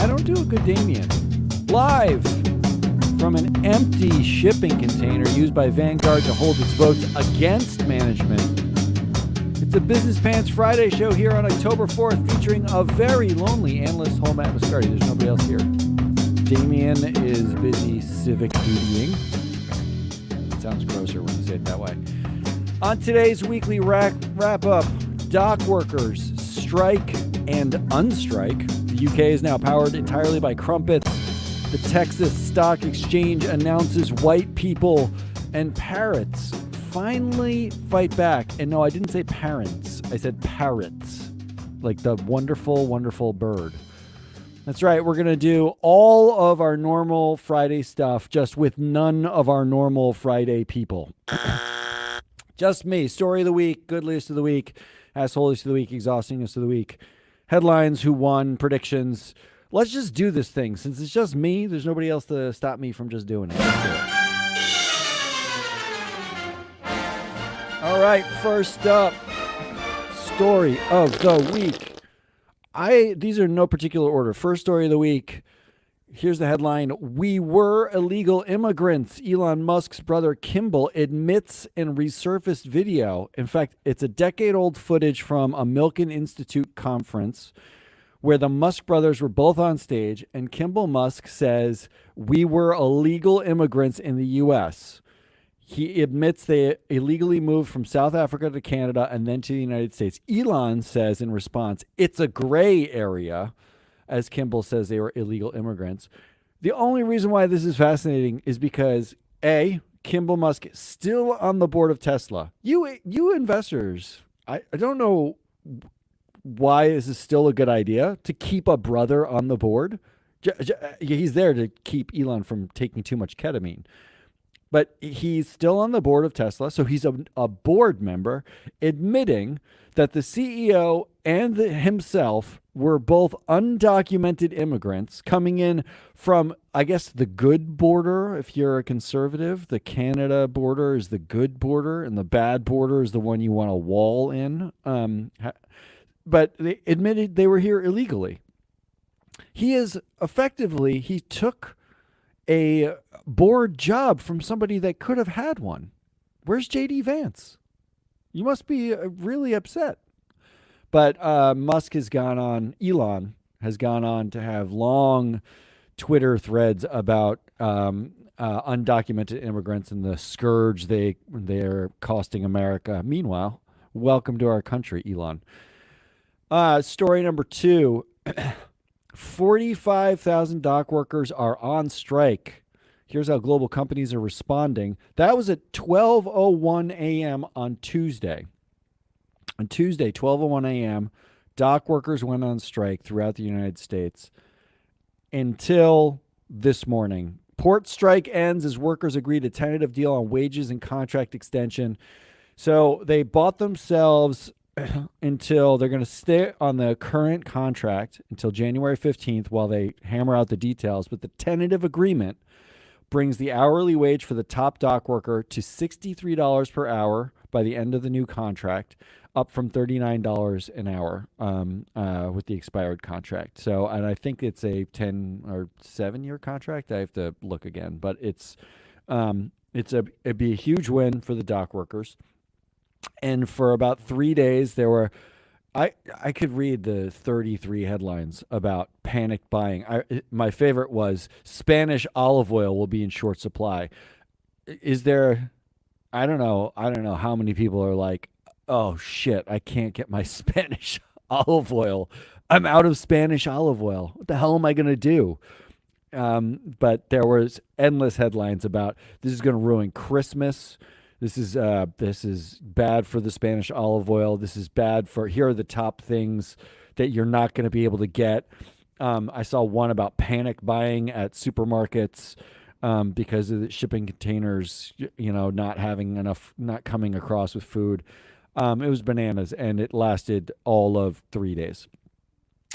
I don't do a good Damien. Live from an empty shipping container used by Vanguard to hold its votes against management. It's a Business Pants Friday show here on October 4th featuring a very lonely analyst, Hole Matt Mascardi. There's nobody else here. Damien is busy civic dutying. It sounds grosser when you say it that way. On today's weekly wrap-up, dock workers strike and unstrike. The UK is now powered entirely by crumpets. The Texas Stock Exchange announces white people and parrots finally fight back. And no, I didn't say parents. I said parrots, like the wonderful, wonderful bird. That's right. We're going to do all of our normal Friday stuff, just with none of our normal Friday people. Just me. Story of the week, good list of the week, assholiest of the week, exhaustingness of the week, headlines, who won, predictions. Let's just do this thing. Since it's just me, there's nobody else to stop me from just doing it. Let's do it. All right, first up, story of the week. These are in no particular order. First story of the week. Here's the headline. We were illegal immigrants. Elon Musk's brother Kimball admits in resurfaced video. In fact, it's a decade-old footage from a Milken Institute conference where the Musk brothers were both on stage, and Kimball Musk says, we were illegal immigrants in the U.S. He admits they illegally moved from South Africa to Canada and then to the United States. Elon says in response, it's a gray area, as Kimball says they were illegal immigrants. The only reason why this is fascinating is because, A, Kimball Musk is still on the board of Tesla. You investors, I don't know why this is still a good idea to keep a brother on the board. He's there to keep Elon from taking too much ketamine. But he's still on the board of Tesla, so he's a board member admitting that the CEO and himself were both undocumented immigrants coming in from, I guess, the good border. If you're a conservative, the Canada border is the good border, and the bad border is the one you want a wall in. But they admitted they were here illegally. He took a board job from somebody that could have had one. Where's J.D. Vance? You must be really upset. But Elon has gone on to have long Twitter threads about undocumented immigrants and the scourge they're costing America. Meanwhile, welcome to our country, Elon. Story number 2, 45,000 dock workers are on strike. Here's how global companies are responding. That was at 12:01 a.m. on Tuesday. On Tuesday, 12:01 a.m., dock workers went on strike throughout the United States until this morning. Port strike ends as workers agreed a tentative deal on wages and contract extension. So they bought themselves until they're going to stay on the current contract until January 15th while they hammer out the details. But the tentative agreement brings the hourly wage for the top dock worker to $63 per hour by the end of the new contract, up from $39 an hour with the expired contract. So, and I think it's a 10 or 7-year contract. I have to look again, but it'd be a huge win for the dock workers. And for about 3 days, I could read the 33 headlines about panic buying. My favorite was Spanish olive oil will be in short supply. Is there? I don't know how many people are like, oh shit, I can't get my Spanish olive oil. I'm out of Spanish olive oil. What the hell am I going to do? But there was endless headlines about this is going to ruin Christmas. This is bad for the Spanish olive oil. This is bad for, here are the top things that you're not going to be able to get. I saw one about panic buying at supermarkets because of the shipping containers, not having enough, not coming across with food. It was bananas, and it lasted all of 3 days.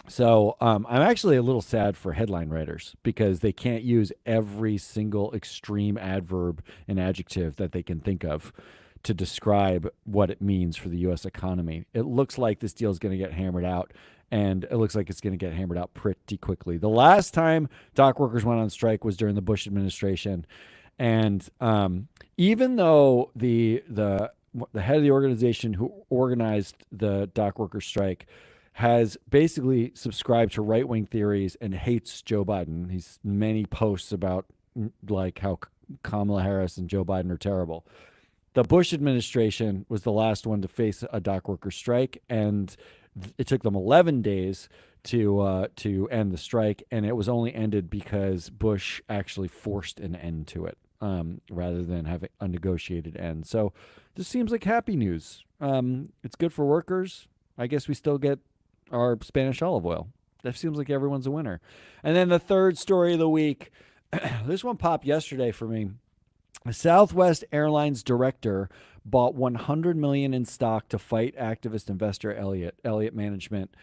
So I'm actually a little sad for headline writers because they can't use every single extreme adverb and adjective that they can think of to describe what it means for the U.S. economy. It looks like this deal is going to get hammered out, and it looks like it's going to get hammered out pretty quickly. The last time dock workers went on strike was during the Bush administration, and even though the head of the organization who organized the dock workers strike has basically subscribed to right-wing theories and hates Joe Biden. He's many posts about like how Kamala Harris and Joe Biden are terrible. The Bush administration was the last one to face a dock worker strike, and it took them 11 days to end the strike, and it was only ended because Bush actually forced an end to it rather than having a negotiated end. So this seems like happy news. It's good for workers. I guess we still get our Spanish olive oil. That seems like everyone's a winner. And then the third story of the week, this one popped yesterday for me. A Southwest Airlines director bought $100 million in stock to fight activist investor Elliott. Elliott Management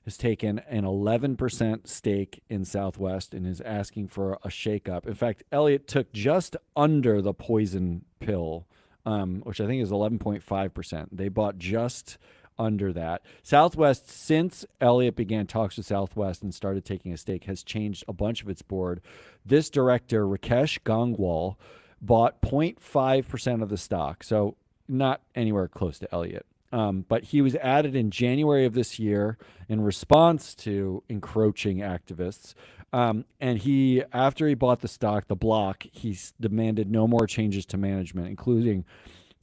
has taken an 11% stake in Southwest and is asking for a shakeup. In fact, Elliott took just under the poison pill, which I think is 11.5%. They bought just under that. Southwest, since Elliott began talks with Southwest and started taking a stake, has changed a bunch of its board. This director, Rakesh Gangwal, bought 0.5% of the stock, so not anywhere close to Elliott. But he was added in January of this year in response to encroaching activists. And he, after he bought the stock, the block, he demanded no more changes to management, including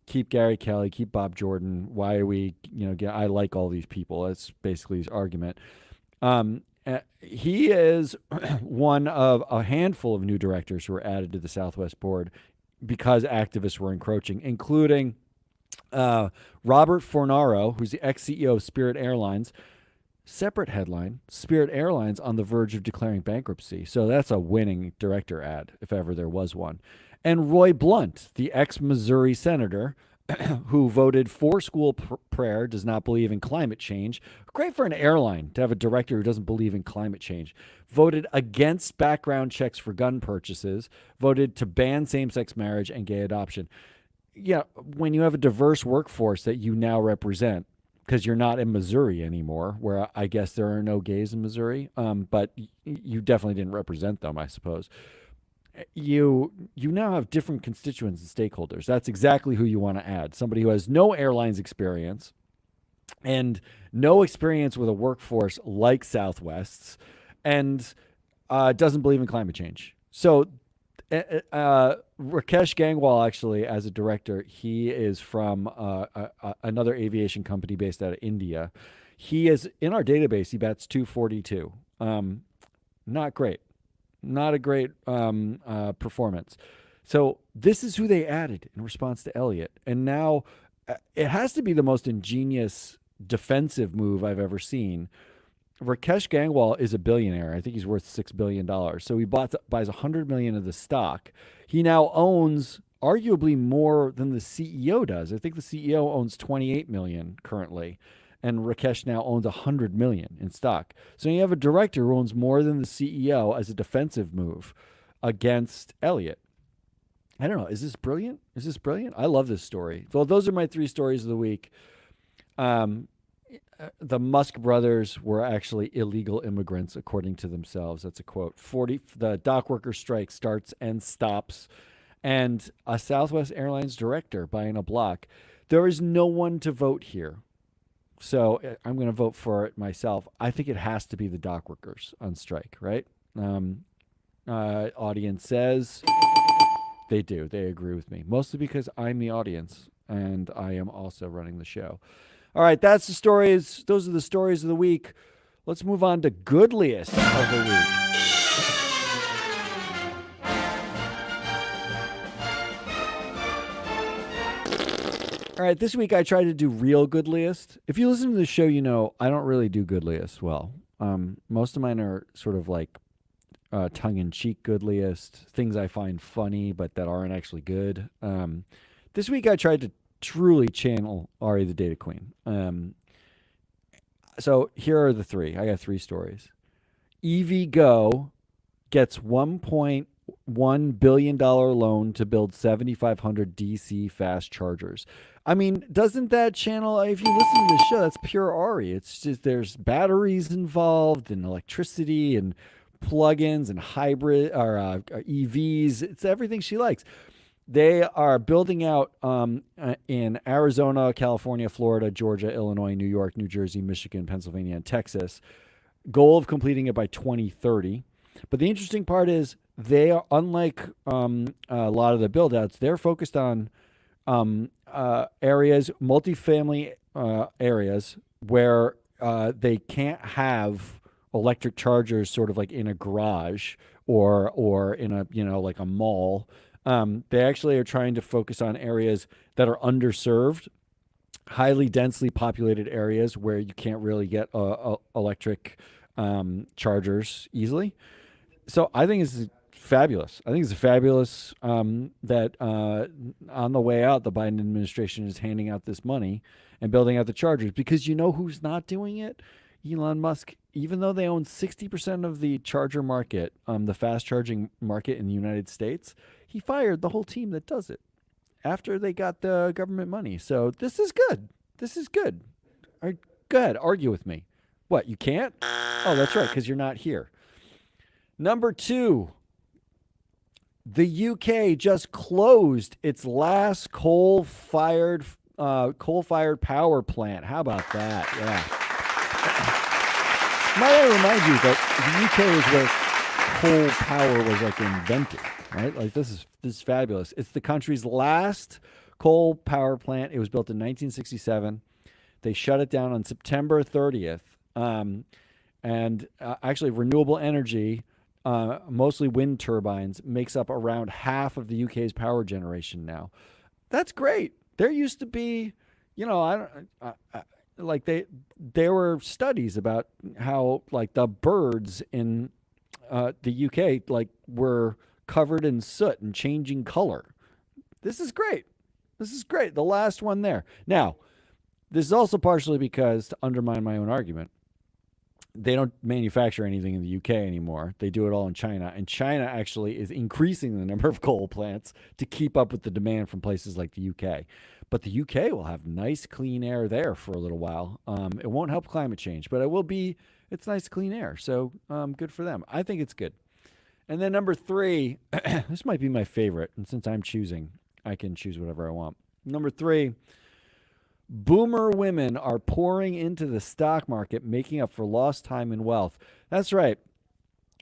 keep Gary Kelly, keep Bob Jordan. Why are we, I like all these people. That's basically his argument. He is one of a handful of new directors who were added to the Southwest board because activists were encroaching, including Robert Fornaro, who's the ex-CEO of Spirit Airlines. Separate headline, Spirit Airlines on the verge of declaring bankruptcy. So that's a winning director ad, if ever there was one. And Roy Blunt, the ex-Missouri senator who voted for school prayer, does not believe in climate change. Great for an airline to have a director who doesn't believe in climate change. Voted against background checks for gun purchases. Voted to ban same-sex marriage and gay adoption. Yeah, when you have a diverse workforce that you now represent, because you're not in Missouri anymore, where I guess there are no gays in Missouri, but you definitely didn't represent them, I suppose. You now have different constituents and stakeholders. That's exactly who you want to add. Somebody who has no airlines experience and no experience with a workforce like Southwest's and doesn't believe in climate change. So Rakesh Gangwal, actually, as a director, he is from another aviation company based out of India. He is in our database. He bats 242. Not great. Not a great performance. So this is who they added in response to Elliott. And now it has to be the most ingenious defensive move I've ever seen. Rakesh Gangwal is a billionaire. I think he's worth $6 billion. So he buys $100 million of the stock. He now owns arguably more than the CEO does. I think the CEO owns 28 million currently. And Rakesh now owns $100 million in stock. So you have a director who owns more than the CEO as a defensive move against Elliott. I don't know. Is this brilliant? I love this story. Well, those are my three stories of the week. The Musk brothers were actually illegal immigrants, according to themselves. That's a quote. The dock worker strike starts and stops. And a Southwest Airlines director buying a block. There is no one to vote here. So I'm going to vote for it myself. I think it has to be the dock workers on strike, right? Audience says they do. They agree with me. Mostly because I'm the audience and I am also running the show. All right, that's the stories. Those are the stories of the week. Let's move on to Goodliest of the week. All right, this week I tried to do real Goodliest. If you listen to the show, you know I don't really do Goodliest well. Most of mine are sort of like tongue-in-cheek Goodliest, things I find funny but that aren't actually good. This week I tried to truly channel Ari the Data Queen. So here are the three. I got three stories. EVgo gets $1.1 billion loan to build 7,500 DC fast chargers. I mean, doesn't that channel, if you listen to the show, that's pure Ari. It's just there's batteries involved and electricity and plugins and hybrid or EVs. It's everything she likes. They are building out in Arizona, California, Florida, Georgia, Illinois, New York, New Jersey, Michigan, Pennsylvania, and Texas. Goal of completing it by 2030. But the interesting part is they are, unlike a lot of the build outs, they're focused on areas, multifamily areas where they can't have electric chargers sort of like in a garage or in a, like a mall. They actually are trying to focus on areas that are underserved, highly densely populated areas where you can't really get electric chargers easily. So I think it's fabulous. I think it's fabulous that on the way out, the Biden administration is handing out this money and building out the chargers because you know who's not doing it? Elon Musk. Even though they own 60% of the charger market, the fast charging market in the United States, he fired the whole team that does it after they got the government money. So this is good. This is good. All right, go ahead, argue with me. What, you can't? Oh, that's right, because you're not here. Number two, the UK just closed its last coal-fired power plant. How about that? Yeah. Might I remind you that the UK is where coal power was like invented, right? Like this is fabulous. It's the country's last coal power plant. It was built in 1967. They shut it down on September 30th. And actually, renewable energy, mostly wind turbines, makes up around half of the UK's power generation now. That's great. There used to be, like there were studies about how like the birds in the UK like were covered in soot and changing color. This is great. This is great. The last one there. Now, this is also partially because, to undermine my own argument, they don't manufacture anything in the UK anymore. They do it all in China. And China actually is increasing the number of coal plants to keep up with the demand from places like the UK. But the UK will have nice clean air there for a little while. It won't help climate change, but it's nice clean air. So good for them. I think it's good. And then number three, this might be my favorite. And since I'm choosing, I can choose whatever I want. Number three, boomer women are pouring into the stock market, making up for lost time and wealth. That's right.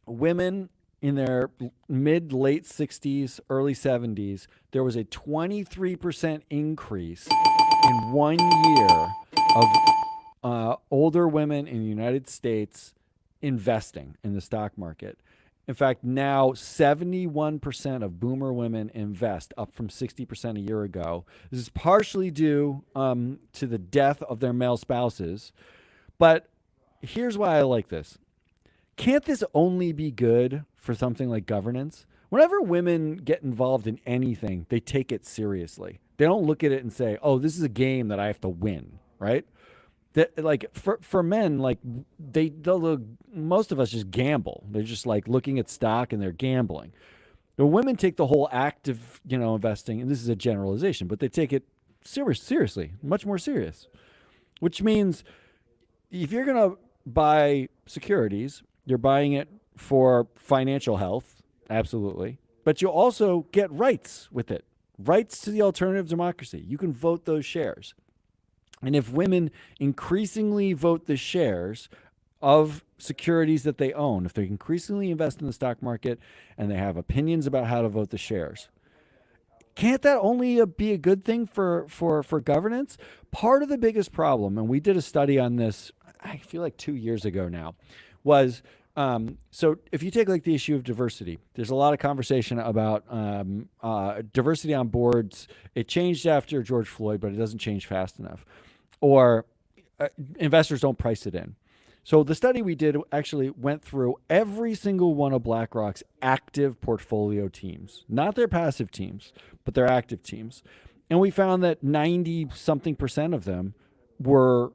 Women in their mid-late 60s, early 70s, there was a 23% increase in 1 year of older women in the United States investing in the stock market. In fact, now 71% of boomer women invest, up from 60% a year ago. This is partially due to the death of their male spouses. But here's why I like this. Can't this only be good for something like governance? Whenever women get involved in anything, they take it seriously. They don't look at it and say, oh, this is a game that I have to win, right? That, like for men, like they'll most of us just gamble. They're just like looking at stock and they're gambling. The women take the whole active, investing, and this is a generalization, but they take it seriously, much more serious. Which means if you're gonna buy securities, you're buying it for financial health, absolutely, but you also get rights with it, rights to the alternative democracy. You can vote those shares. And if women increasingly vote the shares of securities that they own, if they increasingly invest in the stock market and they have opinions about how to vote the shares, can't that only be a good thing for governance? Part of the biggest problem, and we did a study on this, I feel like 2 years ago now, was so if you take like the issue of diversity, there's a lot of conversation about diversity on boards. It changed after George Floyd, but it doesn't change fast enough. Or investors don't price it in. So the study we did actually went through every single one of BlackRock's active portfolio teams, not their passive teams, but their active teams. And we found that 90-something% of them were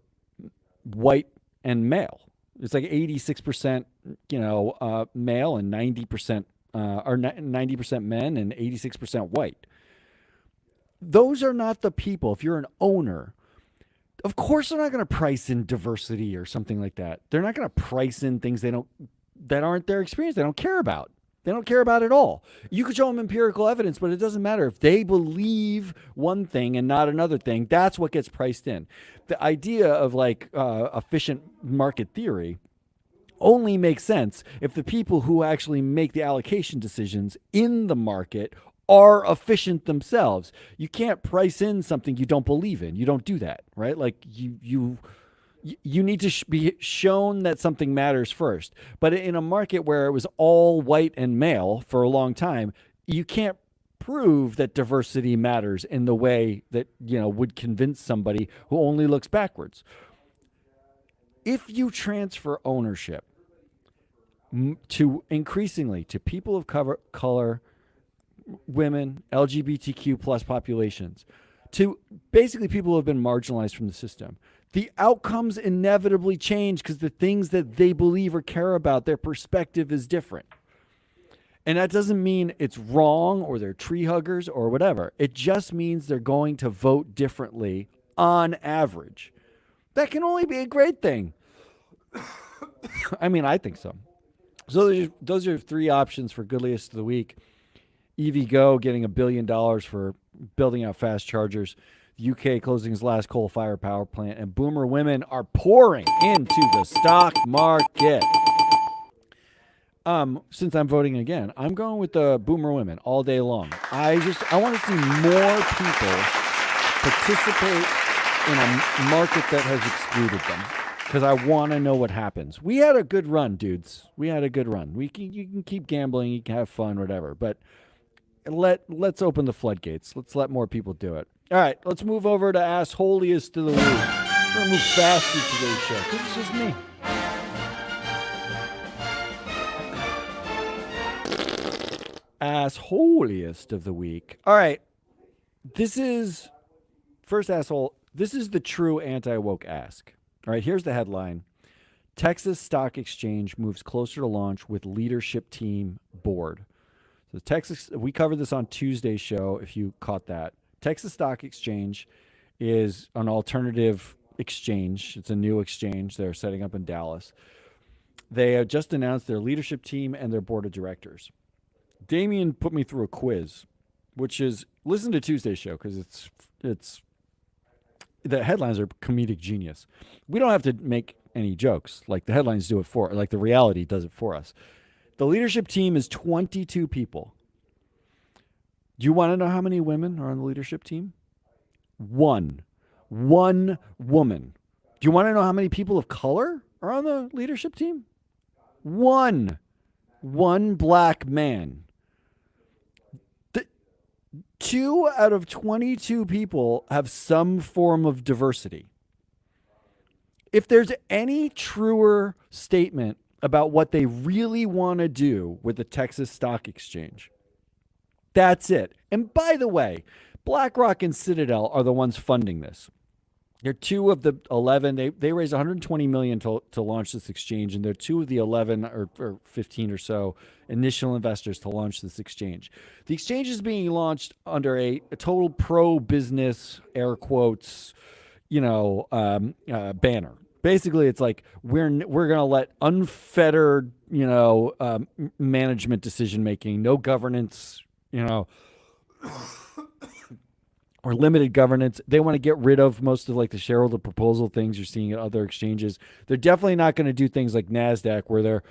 white and male. It's like 86%, male and 90%, or 90% men and 86% white. those are not the people. If you're an owner, of course they're not going to price in diversity or something like that. They're not going to price in things that aren't their experience. They don't care about. They don't care about it at all. You could show them empirical evidence, but it doesn't matter. If they believe one thing and not another thing, that's what gets priced in. The idea of like efficient market theory only makes sense if the people who actually make the allocation decisions in the market are efficient themselves. You can't price in something you don't believe in. You don't do that, right? Like you need to be shown that something matters first. But in a market where it was all white and male for a long time, you can't prove that diversity matters in the way that, would convince somebody who only looks backwards. If you transfer ownership to increasingly to people of color, women, LGBTQ plus populations, to basically people who have been marginalized from the system, the outcomes inevitably change because the things that they believe or care about, their perspective is different. And that doesn't mean it's wrong or they're tree huggers or whatever. It just means they're going to vote differently on average. That can only be a great thing. I mean, I think so. So those are three options for Goodliest of the Week. EVgo getting $1 billion for building out fast chargers. The UK closing its last coal-fired power plant. And boomer women are pouring into the stock market. Since I'm voting again, I'm going with the boomer women all day long. I want to see more people participate in a market that has excluded them, because I want to know what happens. We had a good run, dudes. We had a good run. You can keep gambling, you can have fun, whatever, but let's open the floodgates. Let's let more people do it. All right, let's move over to Assholiest of the Week. We're going to move fast through today's show, because it's just me. Assholiest of the Week. All right, this is the true anti-woke ask. All right, here's the headline. Texas Stock Exchange moves closer to launch with leadership team board. So we covered this on Tuesday's show, if you caught that. Texas Stock Exchange is an alternative exchange. It's a new exchange they're setting up in Dallas. They have just announced their leadership team and their board of directors. Damien put me through a quiz, which is, listen to Tuesday's show, because it's the headlines are comedic genius. We don't have to make any jokes. Like, the headlines do it like the reality does it for us. The leadership team is 22 people. Do you want to know how many women are on the leadership team? One woman. Do you want to know how many people of color are on the leadership team? One black man. 2 out of 22 people have some form of diversity. If there's any truer statement about what they really want to do with the Texas Stock Exchange, that's it. And by the way, BlackRock and Citadel are the ones funding this. They're 2 of the 11. They raised $120 million to launch this exchange, and they're 2 of the 11 or 15 or so initial investors to launch this exchange. The exchange is being launched under a total pro-business, air quotes, banner. Basically, it's like we're going to let unfettered, management decision making, no governance, or limited governance. They want to get rid of most of like the shareholder proposal things you're seeing at other exchanges. They're definitely not going to do things like NASDAQ where they're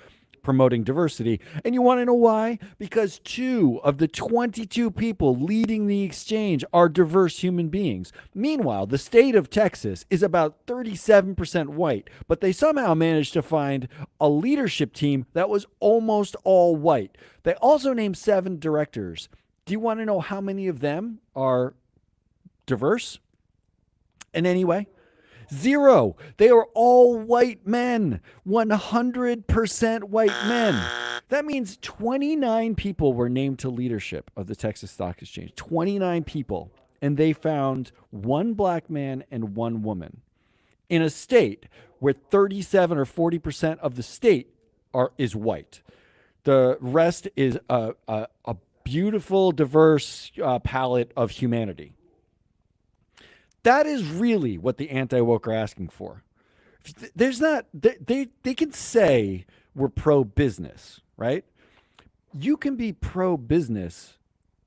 promoting diversity. And you want to know why? Because 2 of the 22 people leading the exchange are diverse human beings. Meanwhile, the state of Texas is about 37% white, but they somehow managed to find a leadership team that was almost all white. They also named 7 directors. Do you want to know how many of them are diverse in any way? 0. They are all white men. 100% white men. That means 29 people were named to leadership of the Texas Stock Exchange. 29 people. And they found 1 black man and 1 woman in a state where 37 or 40% of the state is white. The rest is a beautiful, diverse palette of humanity. That is really what the anti-woke are asking for. There's not they can say we're pro-business, right? You can be pro-business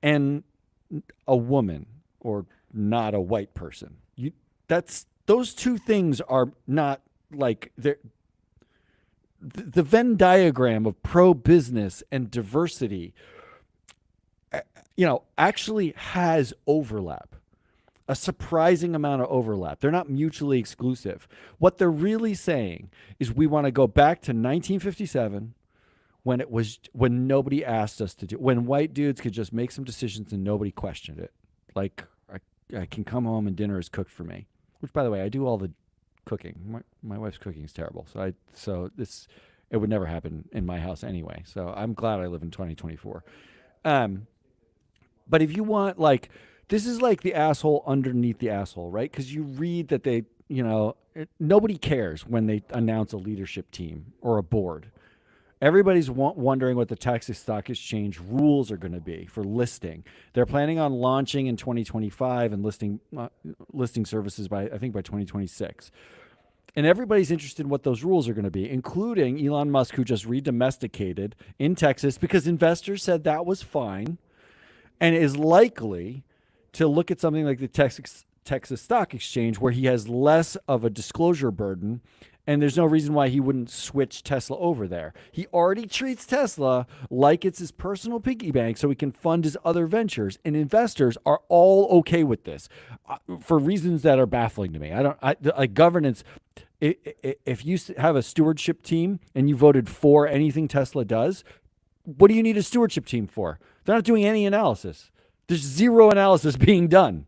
and a woman or not a white person. That's those two things are not like the Venn diagram of pro-business and diversity, actually has overlap, a surprising amount of overlap. They're not mutually exclusive. What they're really saying is we want to go back to 1957 when nobody asked us to do, when white dudes could just make some decisions and nobody questioned it. Like I can come home and dinner is cooked for me, which by the way, I do all the cooking. My wife's cooking is terrible. It would never happen in my house anyway. So I'm glad I live in 2024. But if you want, like, this is like the asshole underneath the asshole, right? Because you read that nobody cares when they announce a leadership team or a board. Everybody's wondering what the Texas Stock Exchange rules are going to be for listing. They're planning on launching in 2025 and listing services by 2026. And everybody's interested in what those rules are going to be, including Elon Musk, who just redomesticated in Texas because investors said that was fine and is likely to look at something like the Texas Stock Exchange, where he has less of a disclosure burden. And there's no reason why he wouldn't switch Tesla over there. He already treats Tesla like it's his personal piggy bank so he can fund his other ventures. And investors are all okay with this for reasons that are baffling to me. Governance, if you have a stewardship team and you voted for anything Tesla does, what do you need a stewardship team for? They're not doing any analysis. There's zero analysis being done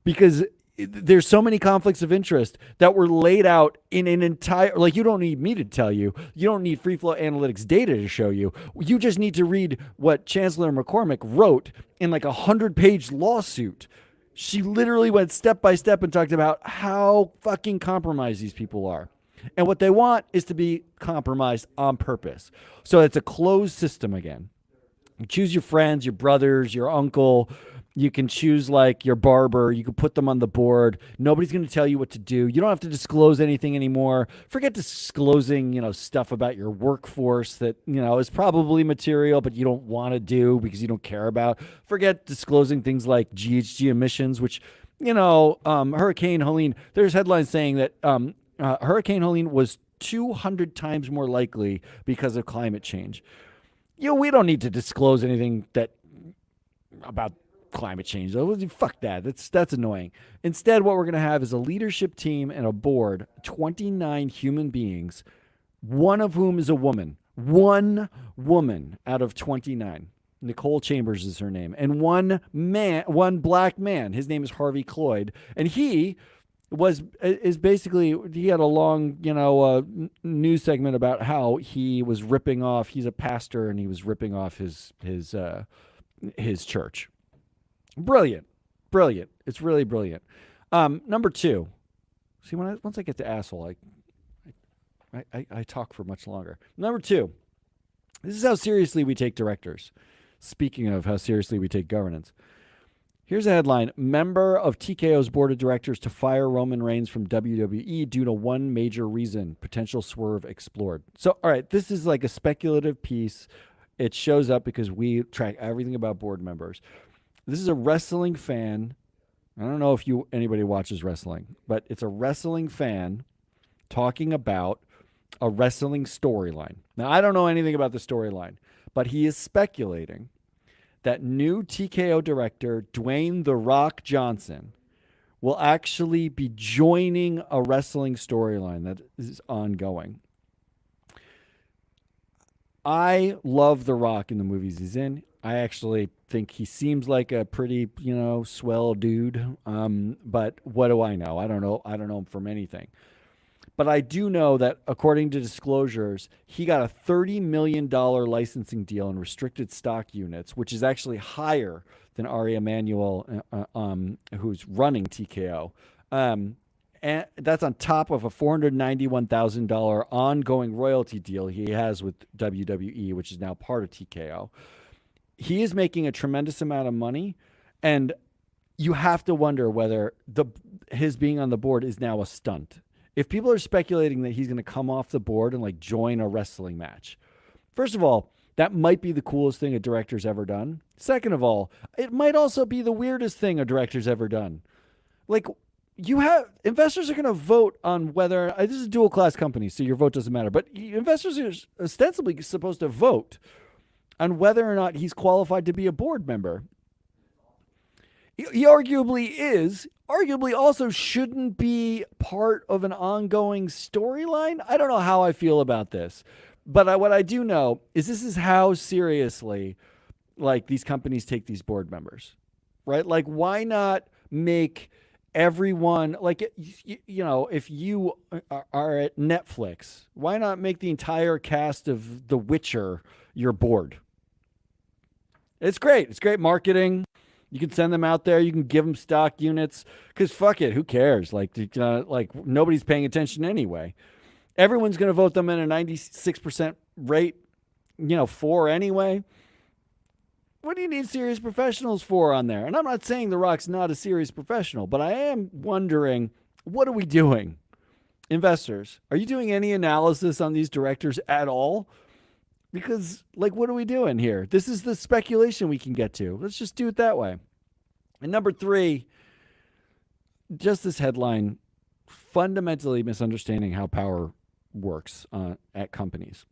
because there's so many conflicts of interest that were laid out in an entire, like, you don't need me to tell you. You don't need free flow analytics data to show you. You just need to read what Chancellor McCormick wrote in like 100-page lawsuit. She literally went step by step and talked about how fucking compromised these people are. And what they want is to be compromised on purpose. So it's a closed system again. You choose your friends, your brothers, your uncle. You can choose like your barber. You can put them on the board. Nobody's going to tell you what to do. You don't have to disclose anything anymore. Forget disclosing, stuff about your workforce that, is probably material, but you don't want to do because you don't care about. Forget disclosing things like GHG emissions, which, Hurricane Helene, there's headlines saying that Hurricane Helene was 200 times more likely because of climate change. We don't need to disclose anything about climate change. Fuck that. That's annoying. Instead, what we're going to have is a leadership team and a board, 29 human beings, one of whom is a woman. One woman out of 29. Nicole Chambers is her name. And one black man. His name is Harvey Cloyd. And he had a long, news segment about how he was ripping off, he's a pastor and he was ripping off his church. Brilliant. It's really brilliant. Number two. See, once I get to asshole, I talk for much longer. Number two. This is how seriously we take directors. Speaking of how seriously we take governance. Here's a headline. Member of TKO's board of directors to fire Roman Reigns from WWE due to one major reason. Potential swerve explored. So, all right, this is like a speculative piece. It shows up because we track everything about board members. This is a wrestling fan. I don't know if anybody watches wrestling, but it's a wrestling fan talking about a wrestling storyline. Now, I don't know anything about the storyline, but he is speculating that new TKO director, Dwayne "The Rock" Johnson, will actually be joining a wrestling storyline that is ongoing. I love The Rock in the movies he's in. I actually think he seems like a pretty, swell dude. But what do I know? I don't know him from anything. But I do know that according to disclosures, he got a $30 million licensing deal in restricted stock units, which is actually higher than Ari Emanuel, who's running TKO. And that's on top of a $491,000 ongoing royalty deal he has with WWE, which is now part of TKO. He is making a tremendous amount of money, and you have to wonder whether his being on the board is now a stunt. If people are speculating that he's going to come off the board and like join a wrestling match, first of all, that might be the coolest thing a director's ever done. Second of all, it might also be the weirdest thing a director's ever done. Like, you have investors are going to vote on whether this is a dual class company, so your vote doesn't matter. But investors are ostensibly supposed to vote on whether or not he's qualified to be a board member. He arguably is. Arguably also shouldn't be part of an ongoing storyline. I don't know how I feel about this, but what I do know is this is how seriously like these companies take these board members, right? Like, why not make everyone like, you know, if you are at Netflix, why not make the entire cast of The Witcher your board? It's great. It's great marketing. You can send them out there. You can give them stock units because fuck it, who cares? Like nobody's paying attention anyway. Everyone's going to vote them in a 96% rate, you know, for anyway. What do you need serious professionals for on there? And I'm not saying The Rock's not a serious professional, but I am wondering, what are we doing? Investors, are you doing any analysis on these directors at all? Because, like, what are we doing here? This is the speculation we can get to. Let's just do it that way. And number 3, just this headline, fundamentally misunderstanding how power works at companies.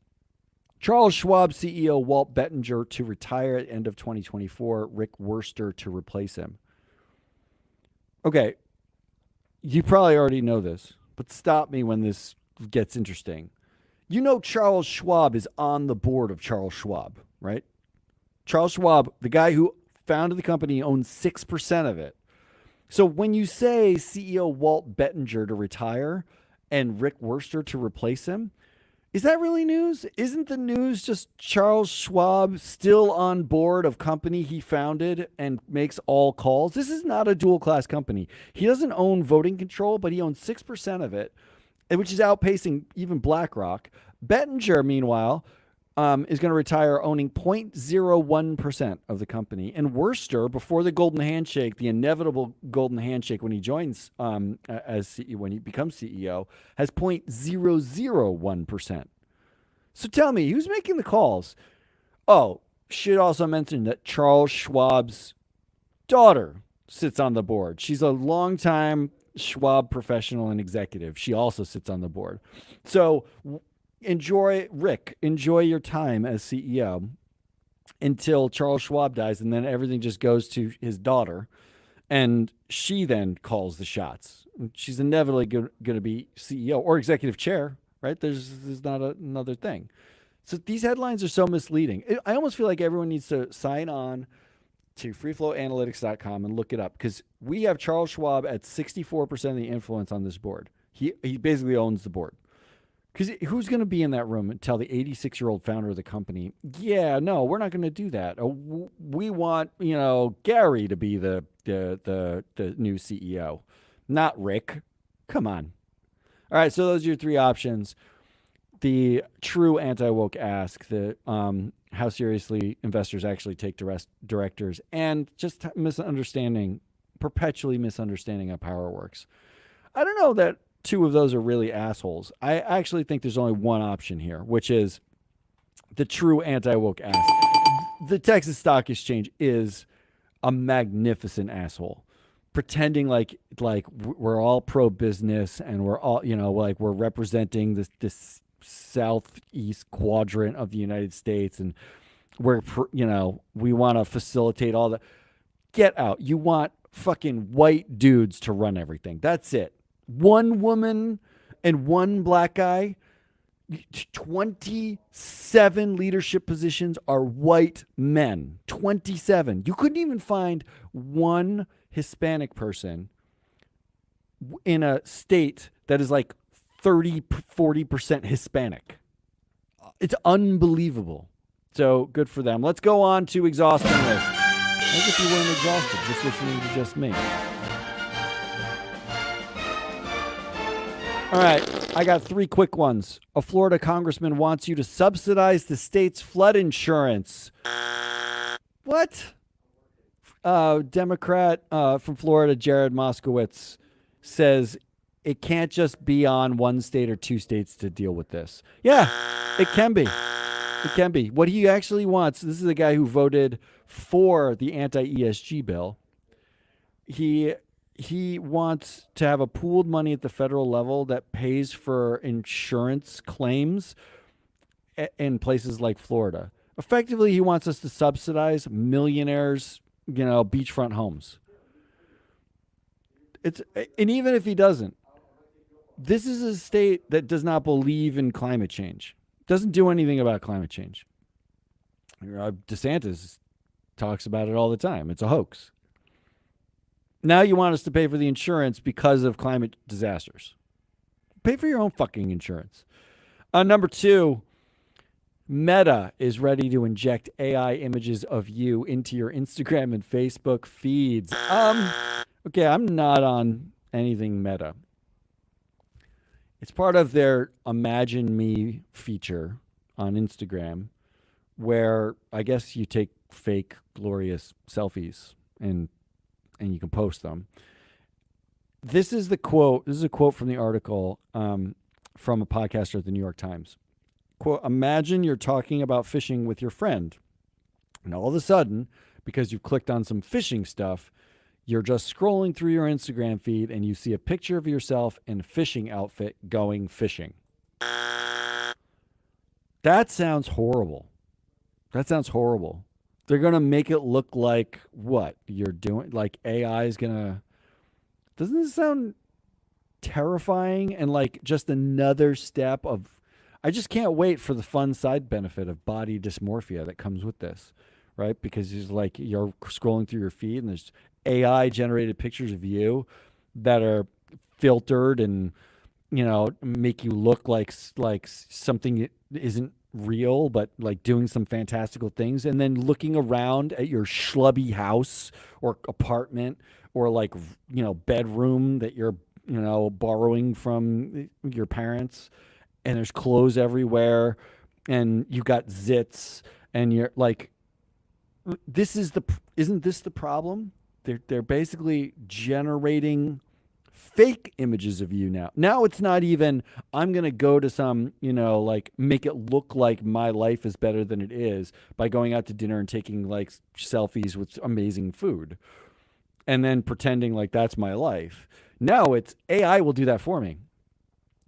Charles Schwab CEO Walt Bettinger to retire at end of 2024, Rick Wurster to replace him. Okay, you probably already know this, but stop me when this gets interesting. You know Charles Schwab is on the board of Charles Schwab, right? Charles Schwab, the guy who founded the company, owns 6% of it. So when you say CEO Walt Bettinger to retire and Rick Wurster to replace him, is that really news? Isn't the news just Charles Schwab still on board of company he founded and makes all calls? This is not a dual class company. He doesn't own voting control, but he owns 6% of it, which is outpacing even BlackRock. Bettinger, meanwhile, is going to retire owning 0.01% of the company. And Wurster, before the golden handshake, the inevitable golden handshake when he joins as CEO, when he becomes CEO, has 0.001%. So tell me, who's making the calls? Oh, should also mention that Charles Schwab's daughter sits on the board. She's a longtime Schwab professional and executive. She also sits on the board. So enjoy your time as CEO until Charles Schwab dies, and then everything just goes to his daughter, and she then calls the shots. She's inevitably going to be CEO or executive chair, right? There's not another thing. So these headlines are so misleading. I almost feel like everyone needs to sign on to freeflowanalytics.com and look it up, because we have Charles Schwab at 64% of the influence on this board. He basically owns the board. Because who's going to be in that room and tell the 86-year-old founder of the company, yeah, no, we're not going to do that. We want, Gary to be the new CEO, not Rick. Come on. All right, so those are your 3 options. The true anti-woke ask, how seriously investors actually take directors, and just perpetually misunderstanding how power works. I don't know that 2 of those are really assholes. I actually think there's only one option here, which is the true anti-woke ask. The Texas Stock Exchange is a magnificent asshole, pretending like we're all pro-business and we're all, like we're representing this southeast quadrant of the United States, and we want to facilitate all that. Get out. You want fucking white dudes to run everything. That's it. 1 woman and 1 black guy. 27 leadership positions are white men. 27. You couldn't even find 1 Hispanic person in a state that is like 30-40% Hispanic. It's unbelievable. So good for them. Let's go on to exhausting list. As if you weren't exhausted just listening to just me. All right, I got 3 quick ones. A Florida congressman wants you to subsidize the state's flood insurance. What? Democrat from Florida, Jared Moskowitz, says it can't just be on one state or two states to deal with this. Yeah, it can be. It can be. What he actually wants, this is a guy who voted for the anti-ESG bill. He wants to have a pooled money at the federal level that pays for insurance claims in places like Florida. Effectively, he wants us to subsidize millionaires, beachfront homes. And even if he doesn't, this is a state that does not believe in climate change. Doesn't do anything about climate change. DeSantis talks about it all the time. It's a hoax. Now you want us to pay for the insurance because of climate disasters. Pay for your own fucking insurance. Number 2, Meta is ready to inject AI images of you into your Instagram and Facebook feeds. Okay, I'm not on anything Meta. It's part of their Imagine Me feature on Instagram, where I guess you take fake, glorious selfies and you can post them. This is the quote. This is a quote from the article from a podcaster at the New York Times. Quote, imagine you're talking about fishing with your friend, and all of a sudden, because you've clicked on some fishing stuff, you're just scrolling through your Instagram feed and you see a picture of yourself in a fishing outfit going fishing. That sounds horrible. That sounds horrible. They're going to make it look like what you're doing. Like AI is going to, doesn't this sound terrifying? And like just another step of, I just can't wait for the fun side benefit of body dysmorphia that comes with this, right? Because it's like you're scrolling through your feed and there's AI generated pictures of you that are filtered and, make you look like something that isn't real, but like doing some fantastical things, and then looking around at your schlubby house or apartment or like, bedroom that you're, borrowing from your parents, and there's clothes everywhere and you got zits and you're like, isn't this the problem? They're basically generating fake images of you now. Now it's not even, I'm going to go to some, like make it look like my life is better than it is by going out to dinner and taking like selfies with amazing food and then pretending like that's my life. No, it's AI will do that for me.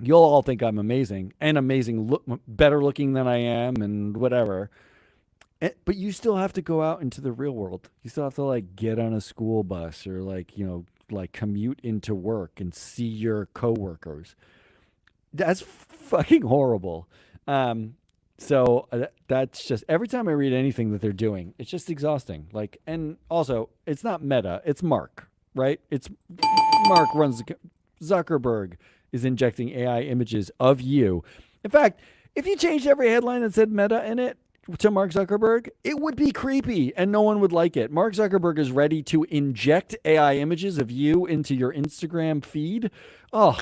You'll all think I'm amazing and better looking than I am and whatever. But you still have to go out into the real world. You still have to like get on a school bus or like, like commute into work and see your coworkers. That's fucking horrible. So that's just, every time I read anything that they're doing, it's just exhausting. Like, and also it's not Meta, it's Mark, right? It's Mark runs Zuckerberg is injecting AI images of you. In fact, if you changed every headline that said Meta in it to Mark Zuckerberg, it would be creepy and no one would like it. Mark Zuckerberg is ready to inject AI images of you into your Instagram feed. Oh,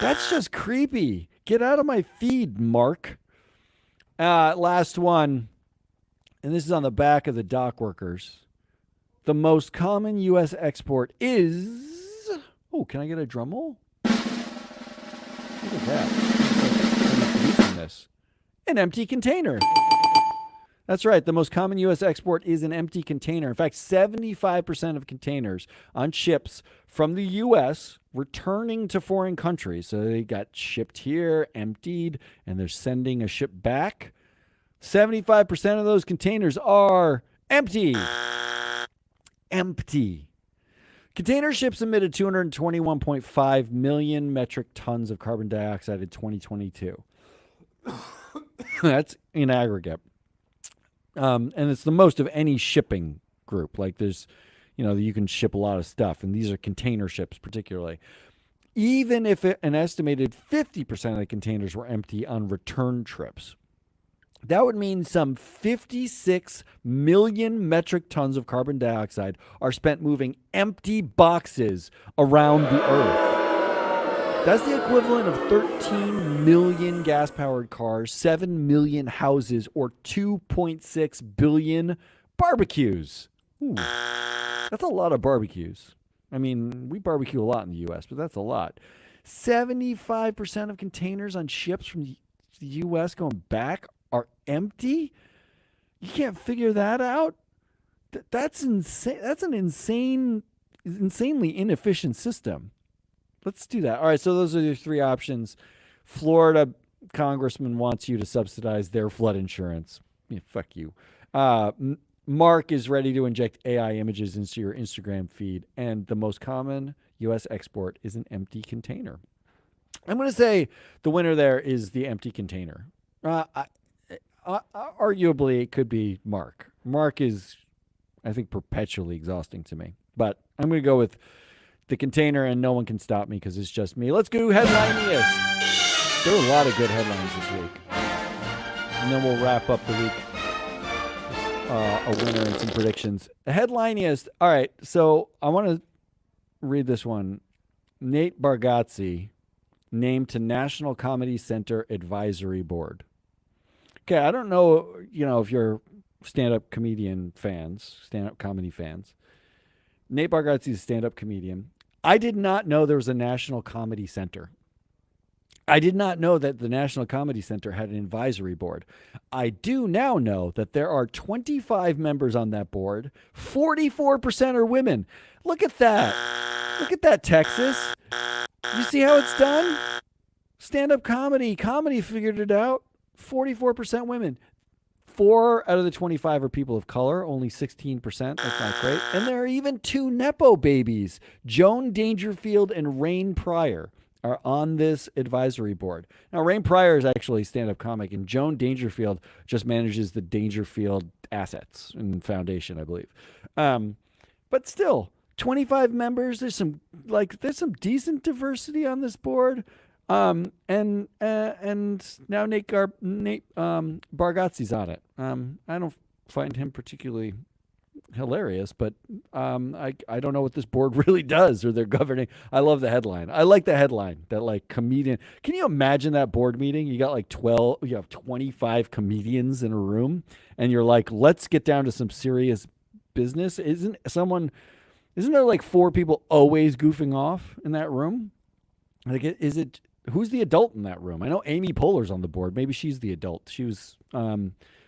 that's just creepy. Get out of my feed, Mark. Last one, and this is on the back of the dock workers. The most common U.S. export is... Oh, can I get a drum roll? Look at that. This. An empty container. That's right. The most common U.S. export is an empty container. In fact, 75% of containers on ships from the U.S. returning to foreign countries. So they got shipped here, emptied, and they're sending a ship back. 75% of those containers are empty. Empty. Container ships emitted 221.5 million metric tons of carbon dioxide in 2022. That's in aggregate. And it's the most of any shipping group. Like there's, you can ship a lot of stuff, and these are container ships particularly. Even if an estimated 50% of the containers were empty on return trips, that would mean some 56 million metric tons of carbon dioxide are spent moving empty boxes around the earth. That's the equivalent of 13 million gas-powered cars, 7 million houses, or 2.6 billion barbecues. Ooh. That's a lot of barbecues. I mean, we barbecue a lot in the U.S., but that's a lot. 75% of containers on ships from the U.S. going back are empty. You can't figure that out. That's insane. That's an insanely inefficient system. Let's do that. All right, so those are your three options. Florida congressman wants you to subsidize their flood insurance. Yeah, fuck you. Mark is ready to inject AI images into your Instagram feed, and the most common U.S. export is an empty container. I'm going to say the winner there is the empty container. Arguably, it could be Mark. Mark is, I think, perpetually exhausting to me. But I'm going to go with the container, and no one can stop me because it's just me. Let's go headliniest. There are a lot of good headlines this week. And then we'll wrap up the week. A winner and some predictions. The headliniest. All right, so I want to read this one. Nate Bargatze named to National Comedy Center Advisory Board. Okay, I don't know, if you're stand-up comedian fans, stand-up comedy fans. Nate Bargatze is a stand-up comedian. I did not know there was a National Comedy Center. I did not know that the National Comedy Center had an advisory board. I do now know that there are 25 members on that board. 44% are women. Look at that. Look at that, Texas. You see how it's done? Stand-up comedy. Comedy figured it out. 44% women. 4 out of the 25 are people of color, only 16%. That's not great. And there are even 2 Nepo babies. Joan Dangerfield and Rain Pryor are on this advisory board. Now, Rain Pryor is actually a stand-up comic, and Joan Dangerfield just manages the Dangerfield assets and foundation, I believe. But still, 25 members. There's some decent diversity on this board. And now Nate Bargatze's on it. I don't find him particularly hilarious, but I don't know what this board really does or they're governing. I love the headline. I like the headline that comedian. Can you imagine that board meeting? You got you have 25 comedians in a room and you're like, let's get down to some serious business. Isn't there 4 people always goofing off in that room? Who's the adult in that room? I know Amy Poehler's on the board. Maybe she's the adult. She was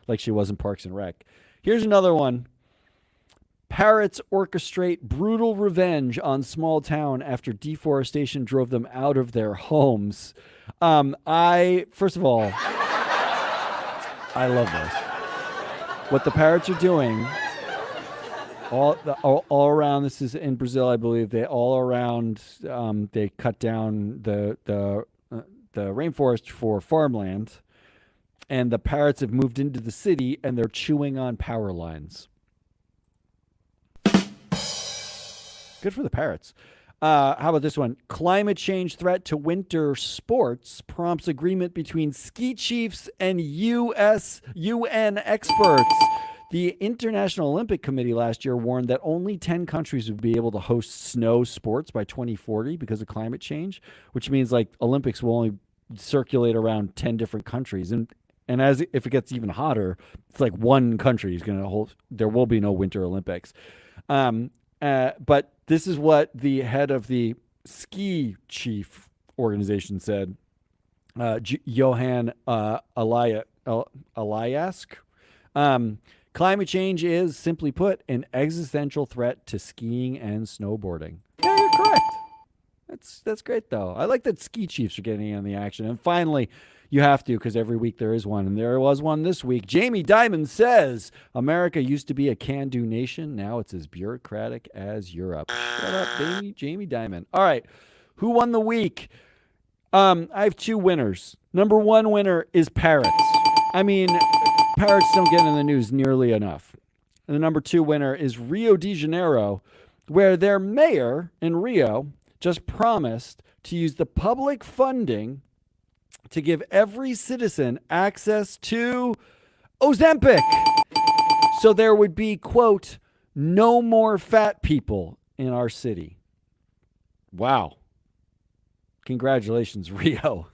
like she was in Parks and Rec. Here's another one. Parrots orchestrate brutal revenge on small town after deforestation drove them out of their homes. First of all, I love this. What the parrots are doing, all around. This is in Brazil, I believe. They cut down the rainforest for farmland, and the parrots have moved into the city, and they're chewing on power lines. Good for the parrots. How about this one? Climate change threat to winter sports prompts agreement between ski chiefs and UN experts. The International Olympic Committee last year warned that only 10 countries would be able to host snow sports by 2040 because of climate change, which means Olympics will only circulate around 10 different countries. And if it gets even hotter, it's one country is going to hold. There will be no Winter Olympics. But this is what the head of the ski chief organization said, Johan Eliask. Climate change is, simply put, an existential threat to skiing and snowboarding. Yeah, you're correct. That's great, though. I like that ski chiefs are getting in on the action. And finally, you have to, because every week there is one, and there was one this week. Jamie Dimon says, America used to be a can-do nation. Now it's as bureaucratic as Europe. Shut up, baby. Jamie Dimon. All right. Who won the week? I have 2 winners. Number 1 winner is parrots. I mean, parrots don't get in the news nearly enough. And the number 2 winner is Rio de Janeiro, where their mayor in Rio just promised to use the public funding to give every citizen access to Ozempic. So there would be, quote, no more fat people in our city. Wow. Congratulations, Rio.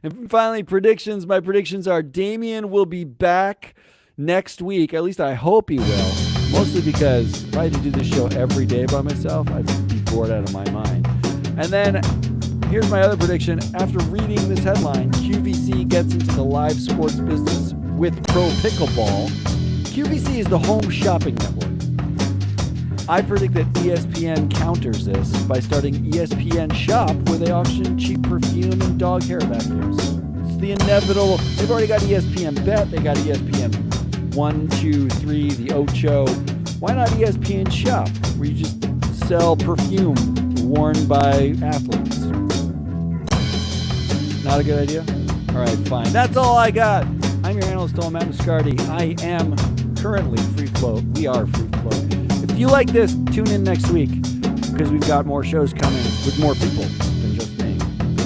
And finally, predictions. My predictions are Damien will be back next week. At least I hope he will. Mostly because if I had to do this show every day by myself, I'd be bored out of my mind. And then here's my other prediction. After reading this headline, QVC gets into the live sports business with Pro Pickleball. QVC is the home shopping network. I predict that ESPN counters this by starting ESPN Shop, where they auction cheap perfume and dog hair vacuums. It's the inevitable. They've already got ESPN Bet. They got ESPN 1, 2, 3, the Ocho. Why not ESPN Shop, where you just sell perfume worn by athletes? Not a good idea? All right, fine. That's all I got. I'm your analyst, Matt Muscardi. I am currently Free Float. We are Free Float. If you like this, tune in next week because we've got more shows coming with more people than just me.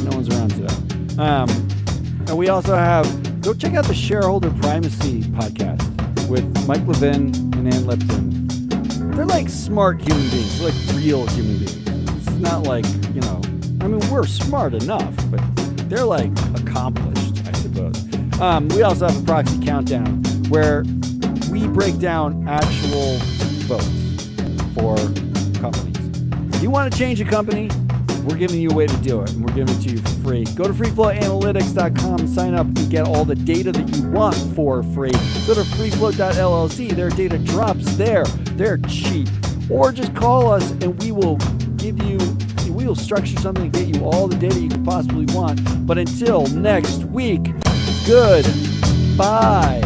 No one's around today. And we also have, go check out the Shareholder Primacy podcast with Mike Levin and Ann Lipton. They're like smart human beings. They're like real human beings. It's not like, I mean, we're smart enough, but they're like accomplished, I suppose. We also have a proxy countdown where we break down actual votes for companies. If you want to change a company, we're giving you a way to do it, and we're giving it to you for free. Go to freeflowanalytics.com, sign up, and get all the data that you want for free. Go to freeflow.llc. Their data drops there. They're cheap. Or just call us, and we will structure something to get you all the data you could possibly want. But until next week, goodbye.